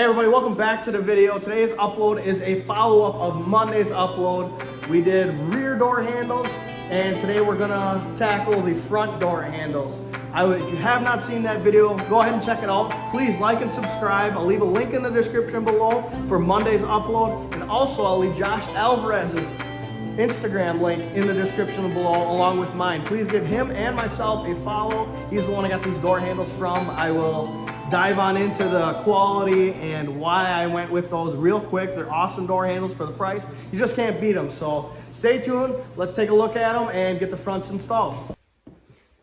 Hey everybody, welcome back to the video. Today's upload is a follow-up of Monday's upload. We did rear door handles, and today we're gonna tackle the front door handles. If you have not seen that video, go ahead and check it out. Please like and subscribe. I'll leave a link in the description below for Monday's upload, and also I'll leave Josh Alvarez's Instagram link in the description below along with mine. Please give him and myself a follow. He's the one I got these door handles from. I will dive on into the quality and why I went with those real quick. They're awesome door handles for the price. You just can't beat them. So stay tuned. Let's take a look at them and get the fronts installed.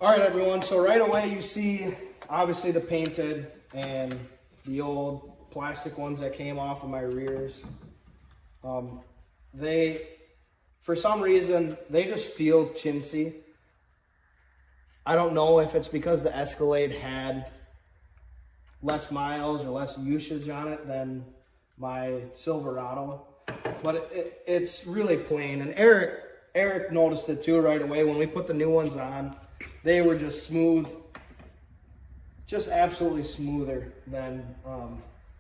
All right, everyone. So right away you see obviously the painted and the old plastic ones that came off of my rears. For some reason, they just feel chintzy. I don't know if it's because the Escalade had less miles or less usage on it than my Silverado, but it's really plain. And Eric noticed it too right away when we put the new ones on. They were just smooth, just absolutely smoother than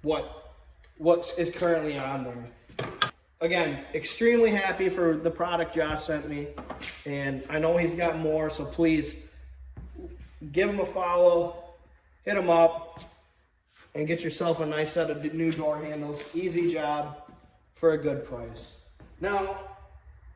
what is currently on there. Again, extremely happy for the product Josh sent me, and I know he's got more, so please give him a follow, hit him up, and get yourself a nice set of new door handles. Easy job for a good price. Now,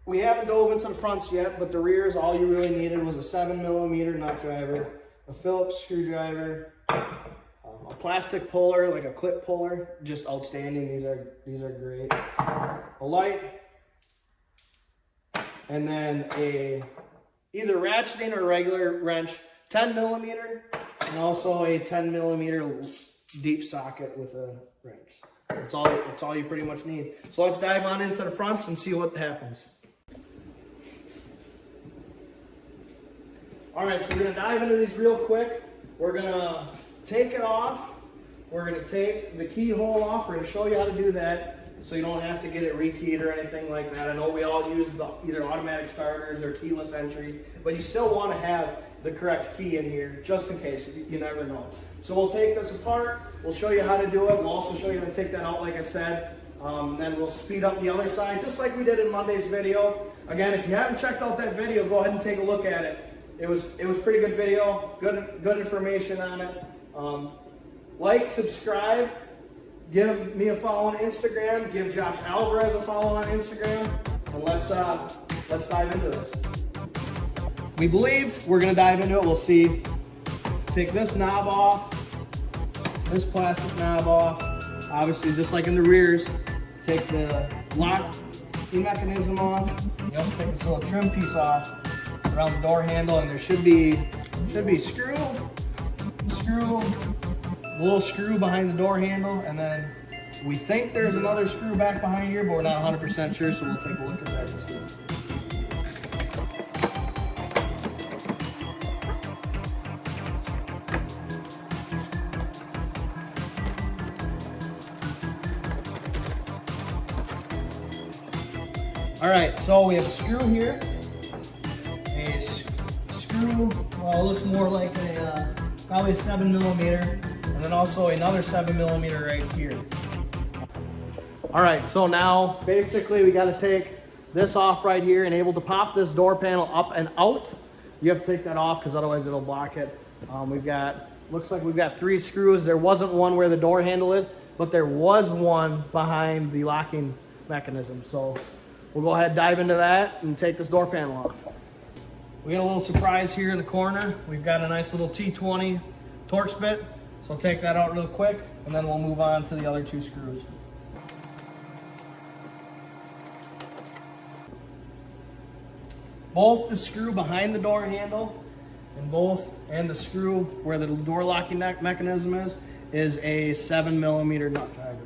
we haven't dove into the fronts yet, but the rears, all you really needed was a 7mm nut driver, a Phillips screwdriver, a plastic puller, like a clip puller, just outstanding. These are great. A light, and then either ratcheting or regular wrench, 10mm, and also a 10mm deep socket with a wrench. That's all you pretty much need. So let's dive on into the fronts and see what happens. All right, so we're gonna dive into these real quick. We're gonna take it off. We're gonna take the keyhole off. We're gonna show you how to do that so you don't have to get it rekeyed or anything like that. I know we all use either automatic starters or keyless entry, but you still wanna have the correct key in here just in case, you never know. So we'll take this apart. We'll show you how to do it. We'll also show you how to take that out like I said. Then we'll speed up the other side just like we did in Monday's video. Again, if you haven't checked out that video, go ahead and take a look at it. It was pretty good video, good information on it. Like, subscribe, give me a follow on Instagram, give Josh Alvarez a follow on Instagram, and let's dive into this. We believe we're gonna dive into it. We'll see. Take this knob off, this plastic knob off. Obviously, just like in the rears, take the lock mechanism off. You also take this little trim piece off around the door handle, and there should be screw, a little screw behind the door handle, and then we think there's another screw back behind here, but we're not 100% sure, so we'll take a look at that and see. All right, so we have a screw here, a screw, well, it looks more like probably a 7mm, and then also another 7mm right here. All right, so now basically we gotta take this off right here and able to pop this door panel up and out. You have to take that off because otherwise it'll block it. Looks like we've got 3 screws. There wasn't one where the door handle is, but there was one behind the locking mechanism. So we'll go ahead and dive into that and take this door panel off. We got a little surprise here in the corner. We've got a nice little T20 Torx bit. So I'll take that out real quick, and then we'll move on to the other 2 screws. Both the screw behind the door handle and the screw where the door locking mechanism is a 7mm nut driver.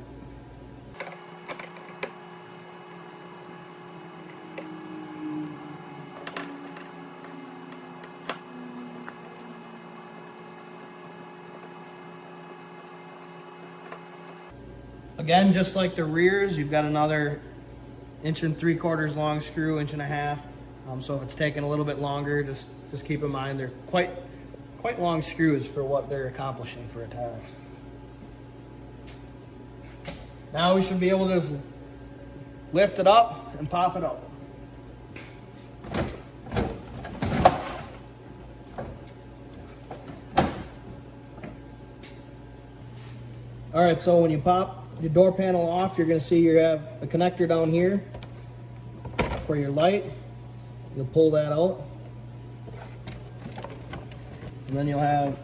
Again, just like the rears, you've got another 1 3/4 long screw, 1.5 inches. So if it's taking a little bit longer, just keep in mind they're quite long screws for what they're accomplishing for a task. Now we should be able to just lift it up and pop it out. All right, so when you pop your door panel off, you're gonna see you have a connector down here for your light. You'll pull that out. And then you'll have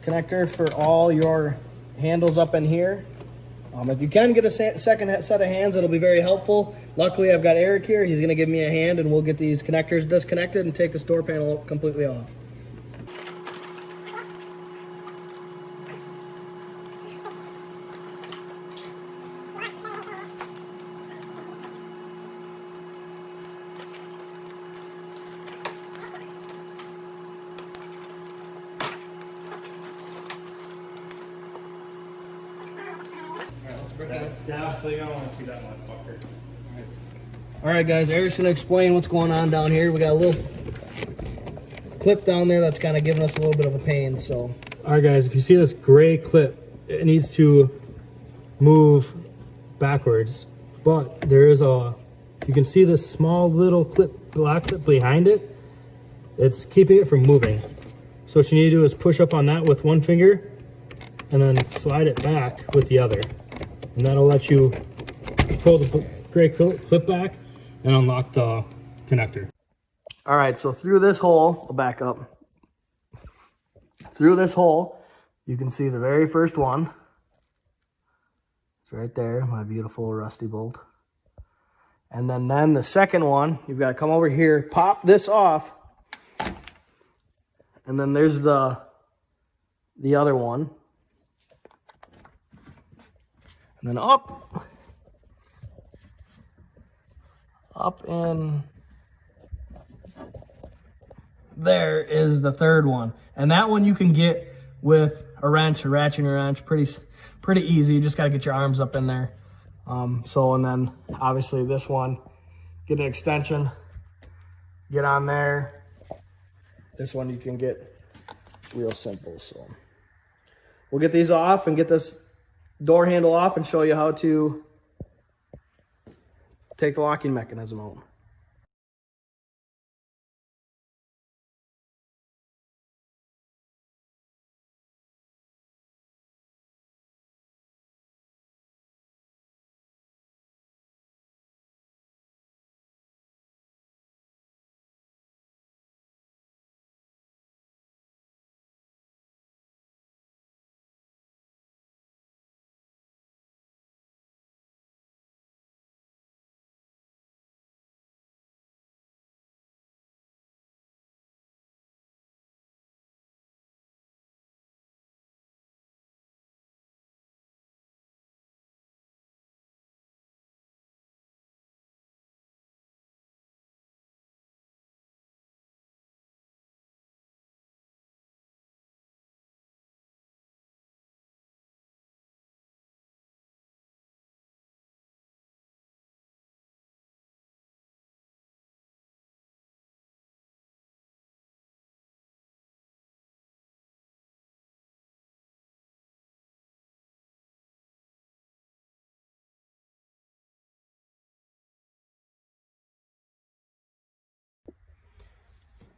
connector for all your handles up in here. If you can get a second set of hands, it'll be very helpful. Luckily, I've got Eric here. He's gonna give me a hand and we'll get these connectors disconnected and take this door panel completely off. That's definitely gonna want to see that motherfucker. All right, guys, Eric's gonna explain what's going on down here. We got a little clip down there that's kind of giving us a little bit of a pain, so. All right, guys, if you see this gray clip, it needs to move backwards, but there is a, you can see this small little clip, black clip behind it. It's keeping it from moving. So what you need to do is push up on that with one finger and then slide it back with the other. And that'll let you pull the gray clip back and unlock the connector. All right, so through this hole, I'll back up. Through this hole, you can see the very first one. It's right there, my beautiful rusty bolt. And then the second one, you've got to come over here, pop this off. And then there's the other one. And then up and there is the third one. And that one you can get with a wrench, a ratchet wrench, pretty easy. You just got to get your arms up in there. And then obviously this one, get an extension, get on there. This one you can get real simple. So we'll get these off and get this door handle off and show you how to take the locking mechanism out.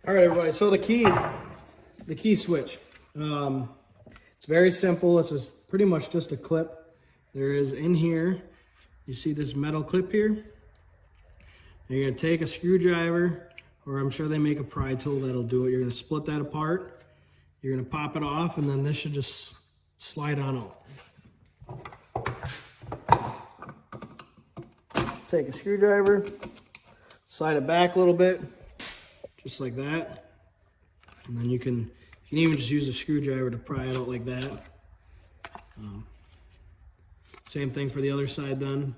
All right, everybody, so the key switch. It's very simple. It's just pretty much just a clip. There is in here, you see this metal clip here? You're gonna take a screwdriver, or I'm sure they make a pry tool that'll do it. You're gonna split that apart. You're gonna pop it off, and then this should just slide on out. Take a screwdriver, slide it back a little bit, just like that. And then you can even just use a screwdriver to pry it out like that. Same thing for the other side then.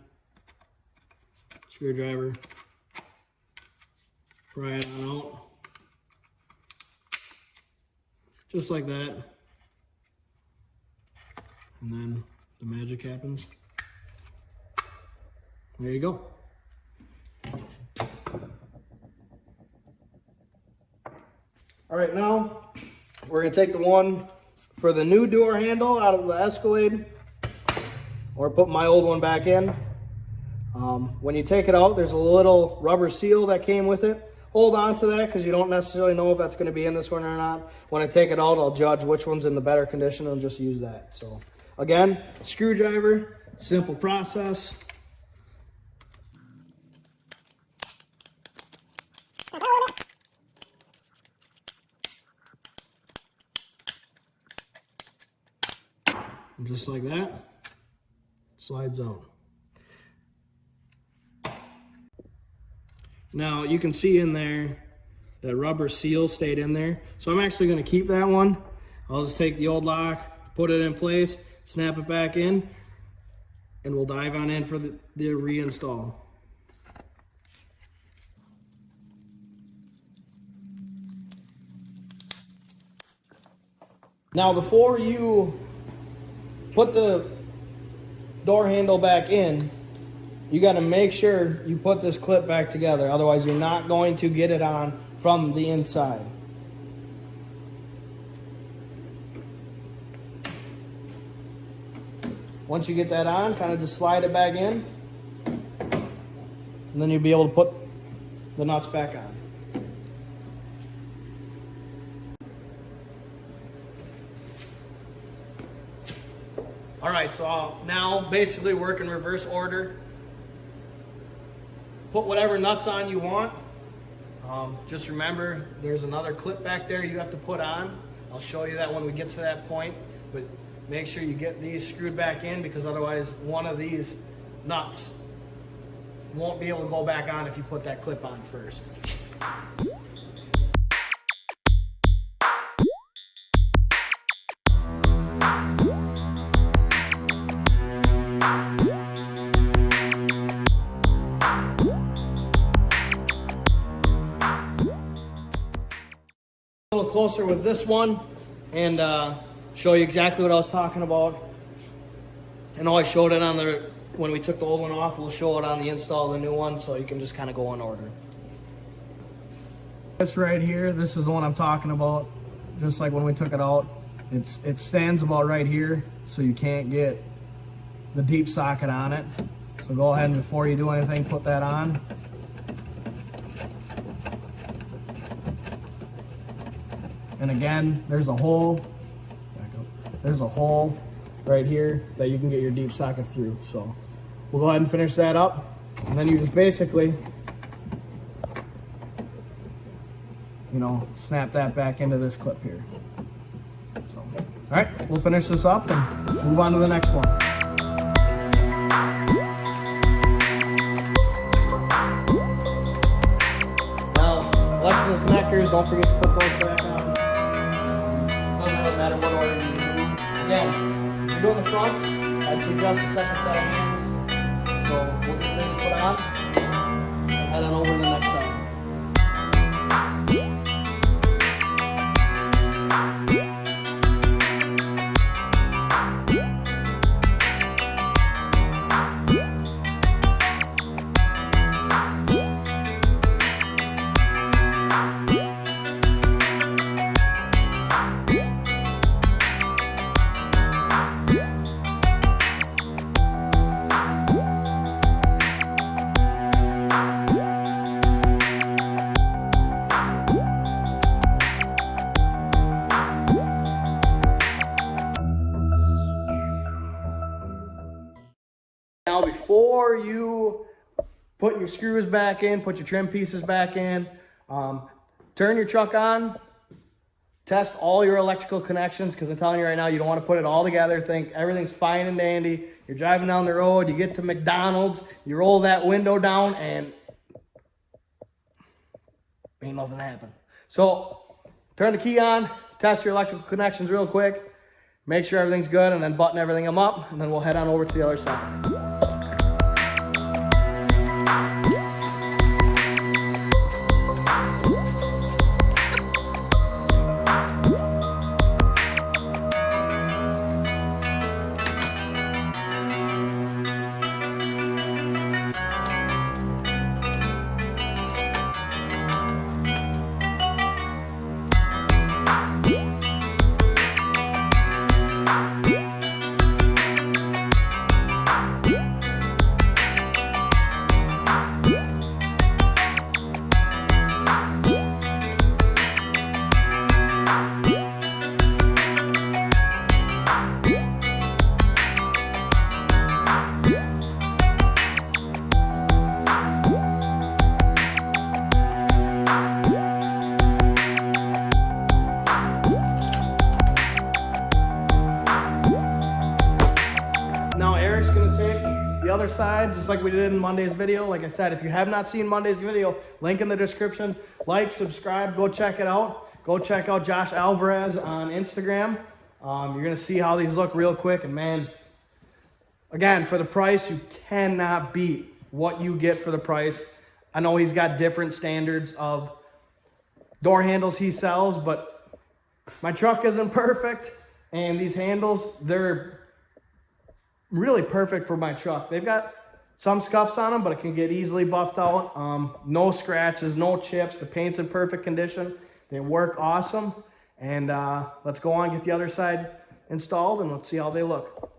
Screwdriver, pry it on out. Just like that. And then the magic happens. There you go. All right, now we're gonna take the one for the new door handle out of the Escalade. or put my old one back in. When you take it out, there's a little rubber seal that came with it. Hold on to that because you don't necessarily know if that's going to be in this one or not. When I take it out, I'll judge which one's in the better condition and just use that. So again, screwdriver, simple process. And just like that, slides out. Now you can see in there that rubber seal stayed in there. So I'm actually going to keep that one. I'll just take the old lock, put it in place, snap it back in, and we'll dive on in for the reinstall. Now before you put the door handle back in, you got to make sure you put this clip back together. Otherwise, you're not going to get it on from the inside. Once you get that on, kind of just slide it back in. And then you'll be able to put the nuts back on. All right, so now basically work in reverse order. Put whatever nuts on you want. Just remember, there's another clip back there you have to put on. I'll show you that when we get to that point, but make sure you get these screwed back in because otherwise one of these nuts won't be able to go back on if you put that clip on first. A little closer with this one and show you exactly what I was talking about. I know I showed it on the when we took the old one off. We'll show it on the install of the new one so you can just kind of go in order. This right here, this is the one I'm talking about. Just like when we took it out, it stands about right here, so you can't get the deep socket on it. So go ahead and before you do anything, put that on. And again, there's a hole. There's a hole right here that you can get your deep socket through. So we'll go ahead and finish that up. And then you just basically, snap that back into this clip here. So, all right, we'll finish this up and move on to the next one. Now, electrical connectors, don't forget to put those back on. Matter what order you do. Again, if you're doing the fronts, I'd suggest a second set of hands. So we'll get things put on and head on over to the next side. Now before you put your screws back in, put your trim pieces back in, turn your truck on, test all your electrical connections, because I'm telling you right now, you don't want to put it all together, think everything's fine and dandy. You're driving down the road, you get to McDonald's, you roll that window down and ain't nothing happen. So turn the key on, test your electrical connections real quick, make sure everything's good, and then button everything up, and then we'll head on over to the other side. the other side, just like we did in Monday's video. Like I said, if you have not seen Monday's video, link in the description. Like, subscribe, go check it out. Go check out Josh Alvarez on Instagram. You're gonna see how these look real quick, and man, again, for the price, you cannot beat what you get for the price. I know he's got different standards of door handles he sells, but my truck isn't perfect, and these handles, they're really perfect for my truck. They've got some scuffs on them, but it can get easily buffed out. No scratches, no chips. The paint's in perfect condition. They work awesome. And let's go on, get the other side installed, and let's see how they look.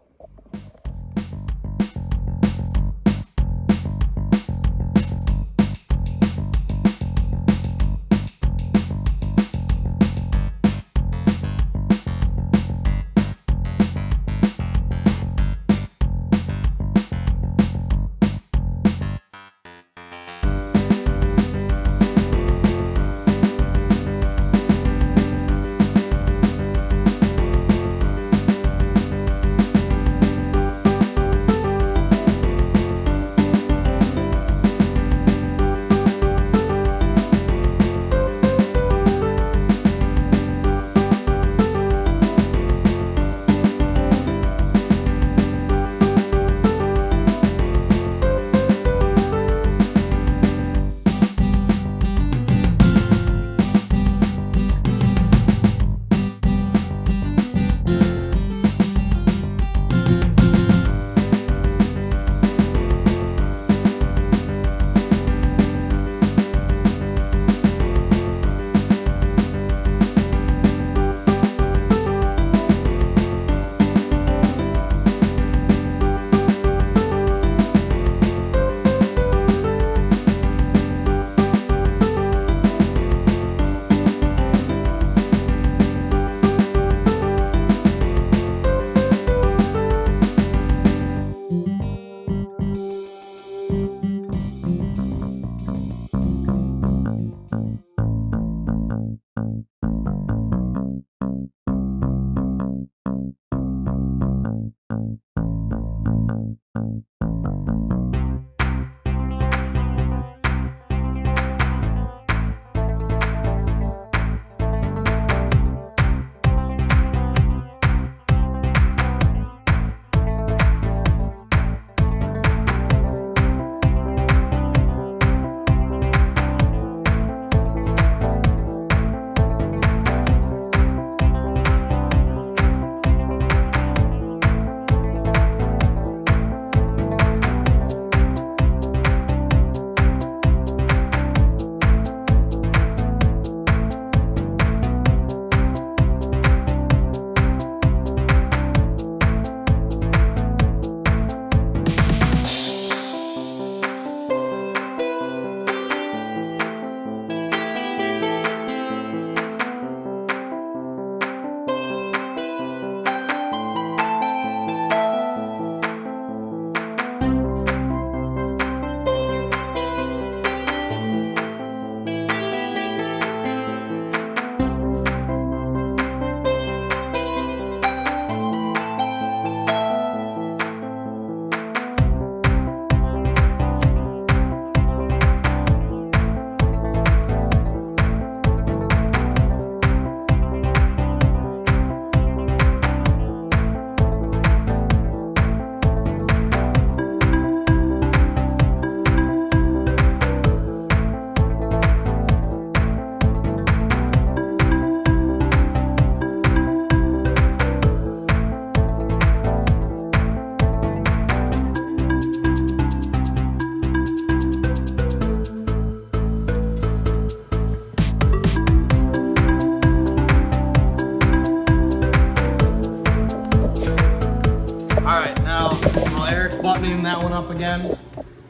buttoning that one up again.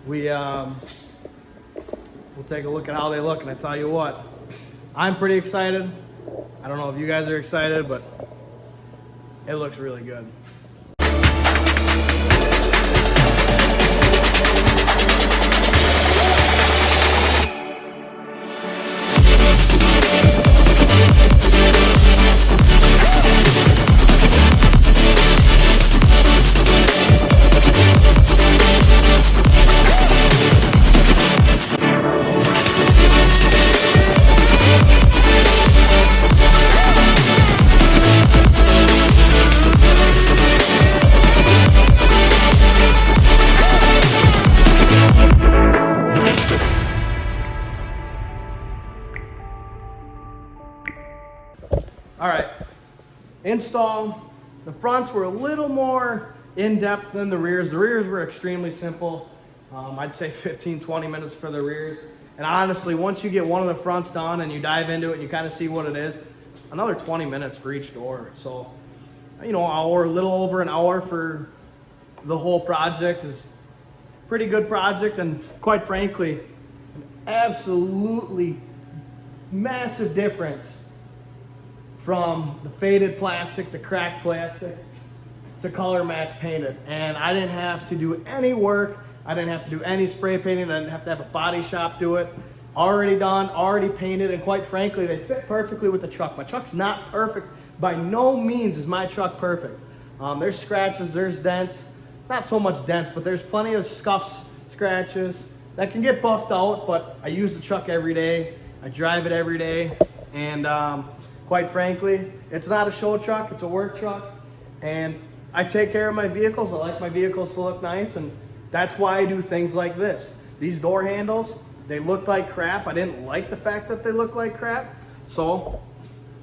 We'll take a look at how they look, and I tell you what, I'm pretty excited. I don't know if you guys are excited, but it looks really good. install. The fronts were a little more in-depth than the rears. The rears were extremely simple. I'd say 15-20 minutes for the rears. And honestly, once you get one of the fronts done and you dive into it and you kind of see what it is, another 20 minutes for each door. So, you know, a little over an hour for the whole project is a pretty good project, and quite frankly, an absolutely massive difference from the faded plastic, the cracked plastic, to color match painted. And I didn't have to do any work. I didn't have to do any spray painting. I didn't have to have a body shop do it. Already done, already painted, and quite frankly, they fit perfectly with the truck. My truck's not perfect. By no means is my truck perfect. There's scratches, there's dents. Not so much dents, but there's plenty of scuffs, scratches that can get buffed out, but I use the truck every day. I drive it every day, and quite frankly, it's not a show truck, it's a work truck, and I take care of my vehicles. I like my vehicles to look nice, and that's why I do things like this. These door handles, they look like crap. I didn't like the fact that they look like crap, so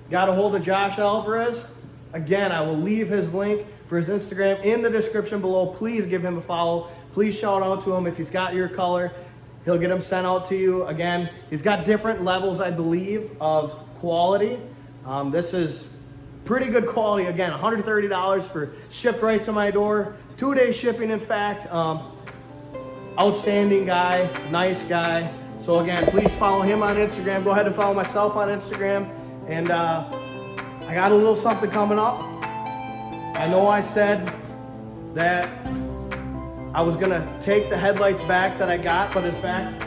got a hold of Josh Alvarez. Again, I will leave his link for his Instagram in the description below. Please give him a follow. Please shout out to him. If he's got your color, he'll get them sent out to you. Again, he's got different levels, I believe, of quality. This is pretty good quality. Again, $130 for shipped right to my door. 2-day shipping, in fact. Outstanding guy, nice guy. So again, please follow him on Instagram. Go ahead and follow myself on Instagram. And I got a little something coming up. I know I said that I was gonna take the headlights back that I got, but in fact,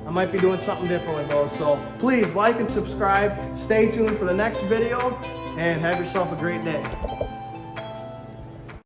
I might be doing something different with those. So please like and subscribe. Stay tuned for the next video, and have yourself a great day.